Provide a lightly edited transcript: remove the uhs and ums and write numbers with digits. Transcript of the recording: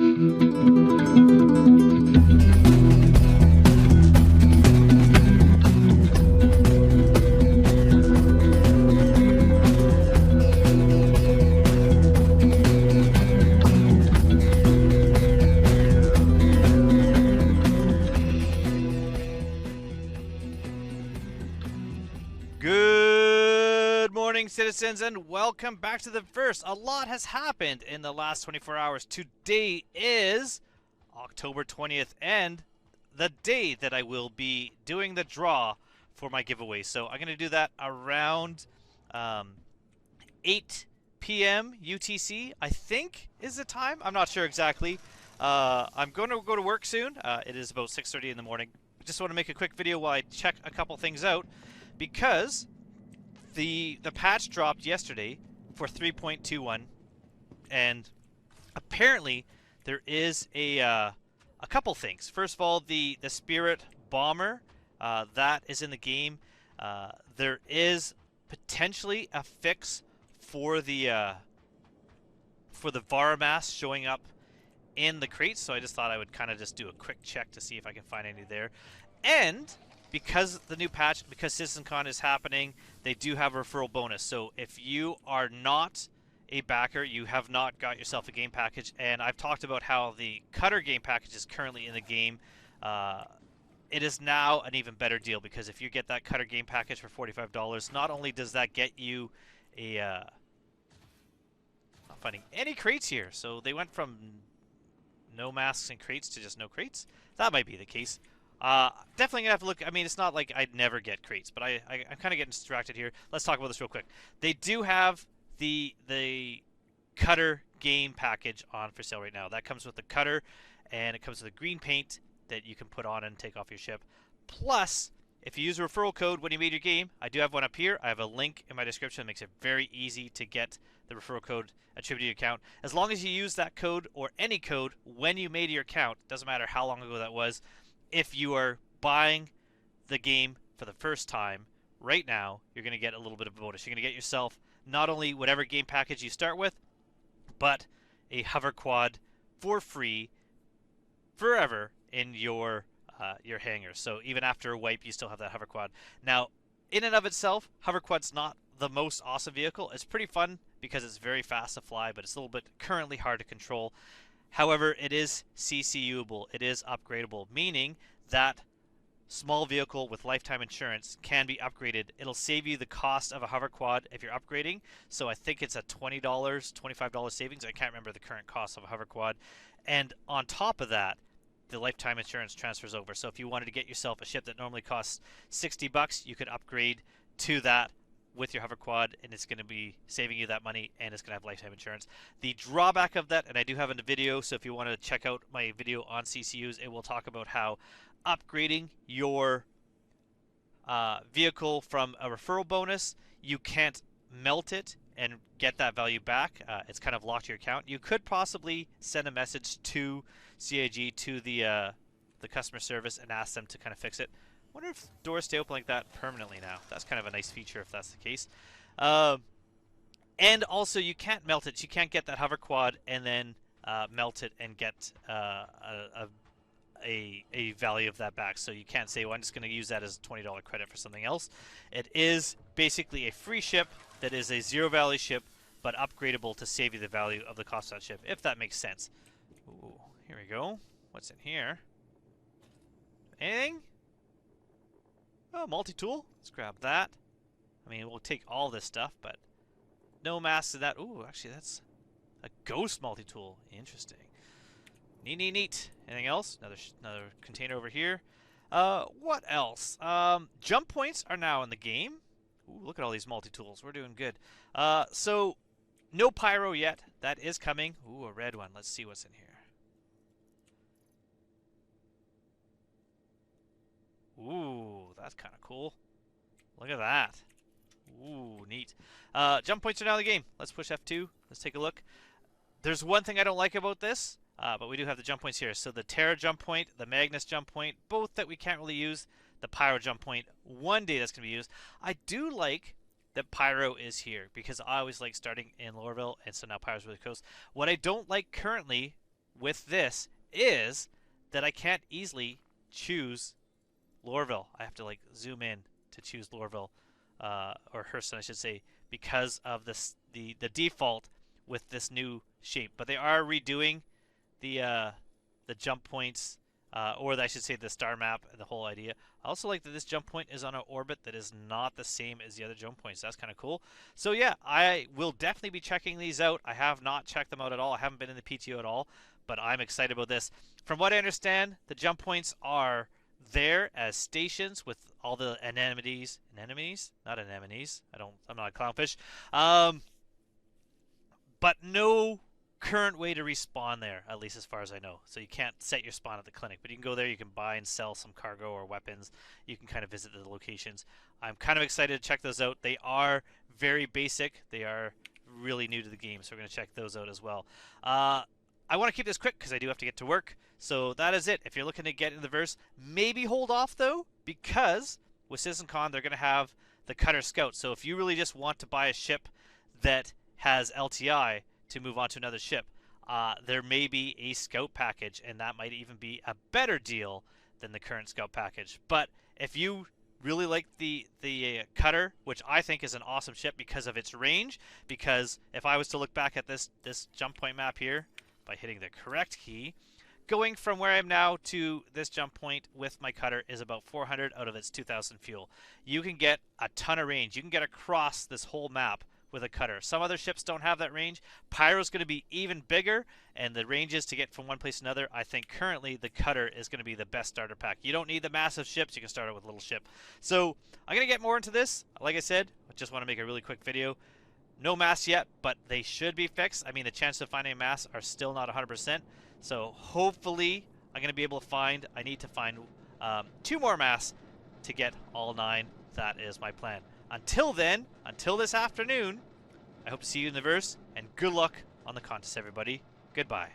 Good morning, citizens, and welcome back to the Verse. A lot has happened in the last 24 hours. Today is October 20th and the day that I will be doing the draw for my giveaway. So I'm going to do that around 8 p.m. UTC, I think is the time. I'm not sure exactly. I'm going to go to work soon. It is about 6:30 in the morning. I just want to make a quick video while I check a couple things out, because the patch dropped yesterday for 3.21, and apparently there is a couple things. First of all, the Spirit Bomber that is in the game. There is potentially a fix for the Varamass showing up in the crates, so I just thought I would kind of just do a quick check to see if I can find any there. And because the new patch, because CitizenCon is happening, they do have a referral bonus. So if you are not a backer, you have not got yourself a game package, and I've talked about how the Cutter game package is currently in the game. It is now an even better deal, because if you get that Cutter game package for $45, not only does that get you a... not finding any crates here. So they went from no masks and crates to just no crates. That might be the case. Definitely gonna have to look. I mean, it's not like I'd never get crates, but I'm kind of getting distracted here. Let's talk about this real quick. They do have the Cutter game package on for sale right now. That comes with the Cutter, and it comes with a green paint that you can put on and take off your ship. Plus, if you use a referral code when you made your game, I do have one up here. I have a link in my description that makes it very easy to get the referral code attributed to your account. As long as you use that code or any code when you made your account, doesn't matter how long ago that was. If you are buying the game for the first time right now, you're going to get a little bit of a bonus. You're going to get yourself not only whatever game package you start with, but a hover quad for free forever in your hangar. So even after a wipe, you still have that hover quad. Now, in and of itself, hover quad's not the most awesome vehicle. It's pretty fun because it's very fast to fly, but it's a little bit currently hard to control. However, it is CCUable. It is upgradable, meaning that small vehicle with lifetime insurance can be upgraded. It'll save you the cost of a hover quad if you're upgrading. So I think it's a $20, $25 savings. I can't remember the current cost of a hover quad. And on top of that, the lifetime insurance transfers over. So if you wanted to get yourself a ship that normally costs $60, you could upgrade to that with your hover quad, and it's going to be saving you that money, and it's going to have lifetime insurance. The drawback of that, and I do have in the video, so if you want to check out my video on CCUs, it will talk about how upgrading your vehicle from a referral bonus, you can't melt it and get that value back. It's kind of locked to your account. You could possibly send a message to CIG, to the customer service, and ask them to kind of fix it. I wonder if doors stay open like that permanently now. That's kind of a nice feature if that's the case. And also, you can't melt it. You can't get that hover quad and then melt it and get a value of that back. So you can't say, well, I'm just going to use that as a $20 credit for something else. It is basically a free ship that is a zero value ship, but upgradable to save you the value of the cost of that ship, if that makes sense. Ooh, here we go. What's in here? Anything? Oh, multi-tool. Let's grab that. I mean, we'll take all this stuff, but no masks in that. Ooh, actually, that's a ghost multi-tool. Interesting. Neat, neat, neat. Anything else? Another container over here. What else? Jump points are now in the game. Ooh, look at all these multi-tools. We're doing good. So, no pyro yet. That is coming. Ooh, a red one. Let's see what's in here. Ooh, that's kind of cool. Look at that. Ooh, neat. Jump points are now in the game. Let's push F2. Let's take a look. There's one thing I don't like about this, but we do have the jump points here. So the Terra jump point, the Magnus jump point, both that we can't really use. The Pyro jump point, one day that's going to be used. I do like that Pyro is here, because I always like starting in Lorville, and so now Pyro's really close. What I don't like currently with this is that I can't easily choose Lorville. I have to like zoom in to choose Lorville, or Hurston, I should say, because of the default with this new shape. But they are redoing the jump points, I should say the star map and the whole idea. I also like that this jump point is on an orbit that is not the same as the other jump points. That's kind of cool. So yeah, I will definitely be checking these out. I have not checked them out at all. I haven't been in the PTO at all, but I'm excited about this. From what I understand, the jump points are there as stations with all the anemones. Anemones? Not anemones. I'm not a clownfish. But no current way to respawn there, at least as far as I know. So you can't set your spawn at the clinic, but you can go there, you can buy and sell some cargo or weapons. You can kind of visit the locations. I'm kind of excited to check those out. They are very basic. They are really new to the game, so we're going to check those out as well. I want to keep this quick because I do have to get to work. So that is it. If you're looking to get in the verse, maybe hold off though, because with CitizenCon they're going to have the Cutter Scout. So if you really just want to buy a ship that has LTI to move on to another ship, there may be a Scout package, and that might even be a better deal than the current Scout package. But if you really like the Cutter, which I think is an awesome ship because of its range, because if I was to look back at this jump point map here by hitting the correct key, going from where I am now to this jump point with my Cutter is about 400 out of its 2,000 fuel. You can get a ton of range. You can get across this whole map with a Cutter. Some other ships don't have that range. Pyro's going to be even bigger, and the ranges to get from one place to another, I think currently the Cutter is going to be the best starter pack. You don't need the massive ships. You can start out with a little ship. So I'm going to get more into this. Like I said, I just want to make a really quick video. No mass yet, but they should be fixed. I mean, the chances of finding a mass are still not 100%. So hopefully I'm going to be able to find, I need to find 2 more mass to get all 9. That is my plan. Until then, until this afternoon, I hope to see you in the verse, and good luck on the contest, everybody. Goodbye.